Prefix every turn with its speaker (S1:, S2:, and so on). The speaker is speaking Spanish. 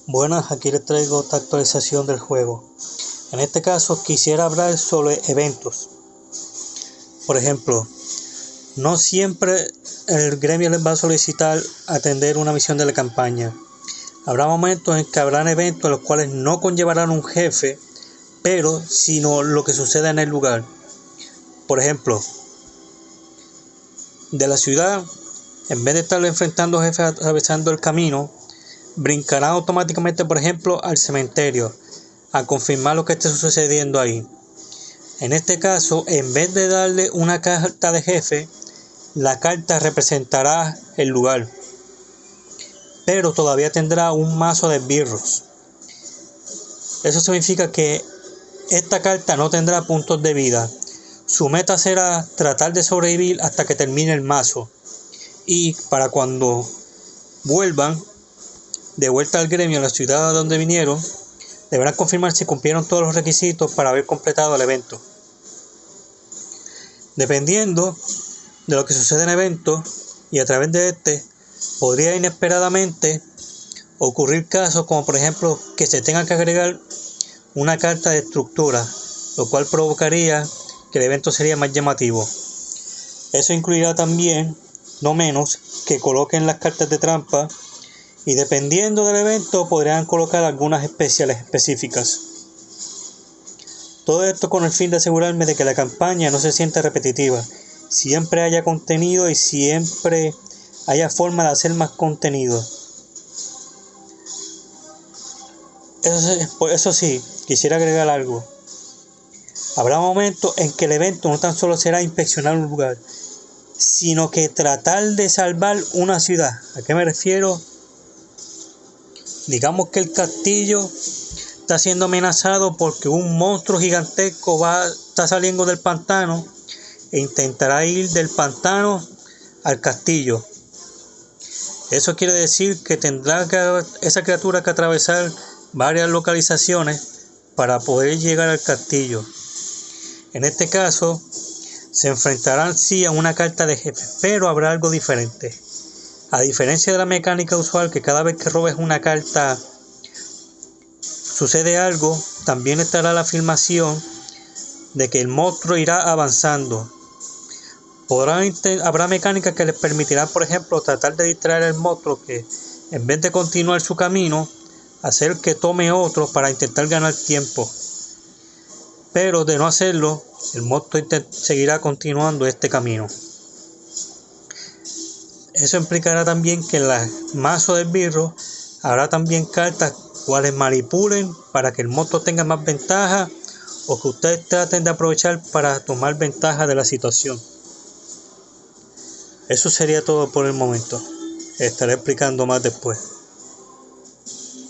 S1: Buenas, aquí les traigo esta actualización del juego. En este caso quisiera hablar sobre eventos. Por ejemplo, no siempre el gremio les va a solicitar atender una misión de la campaña. Habrá momentos en que habrán eventos en los cuales no conllevarán un jefe, pero sino lo que suceda en el lugar. Por ejemplo, de la ciudad, en vez de estar enfrentando jefes atravesando el camino, brincarán automáticamente, por ejemplo, al cementerio a confirmar lo que esté sucediendo ahí. En este caso, en vez de darle una carta de jefe, la carta representará el lugar, pero todavía tendrá un mazo de esbirros. Eso significa que esta carta no tendrá puntos de vida. Su meta será tratar de sobrevivir hasta que termine el mazo, y para cuando vuelvan de vuelta al gremio, a la ciudad donde vinieron, deberán confirmar si cumplieron todos los requisitos para haber completado el evento. Dependiendo de lo que sucede en el evento y a través de este, podría inesperadamente ocurrir casos como por ejemplo que se tenga que agregar una carta de estructura, lo cual provocaría que el evento sería más llamativo. Eso incluirá también, no menos, que coloquen las cartas de trampa y dependiendo del evento podrían colocar algunas especiales específicas. Todo esto con el fin de asegurarme de que la campaña no se sienta repetitiva, siempre haya contenido y siempre haya forma de hacer más contenido. Eso sí, quisiera agregar algo. Habrá momentos en que el evento no tan solo será inspeccionar un lugar, sino que tratar de salvar una ciudad. ¿A qué me refiero? Digamos que el castillo está siendo amenazado porque un monstruo gigantesco está saliendo del pantano e intentará ir del pantano al castillo. Eso quiere decir que tendrá esa criatura que atravesar varias localizaciones para poder llegar al castillo. En este caso, se enfrentarán sí a una carta de jefe, pero habrá algo diferente. A diferencia de la mecánica usual, que cada vez que robes una carta sucede algo, también estará la afirmación de que el monstruo irá avanzando. Habrá mecánicas que les permitirán, por ejemplo, tratar de distraer al monstruo, que en vez de continuar su camino, hacer que tome otro para intentar ganar tiempo. Pero de no hacerlo, el monstruo seguirá continuando este camino. Eso implicará también que en el mazo de esbirros habrá también cartas cuales manipulen para que el monstruo tenga más ventaja o que ustedes traten de aprovechar para tomar ventaja de la situación. Eso sería todo por el momento. Estaré explicando más después.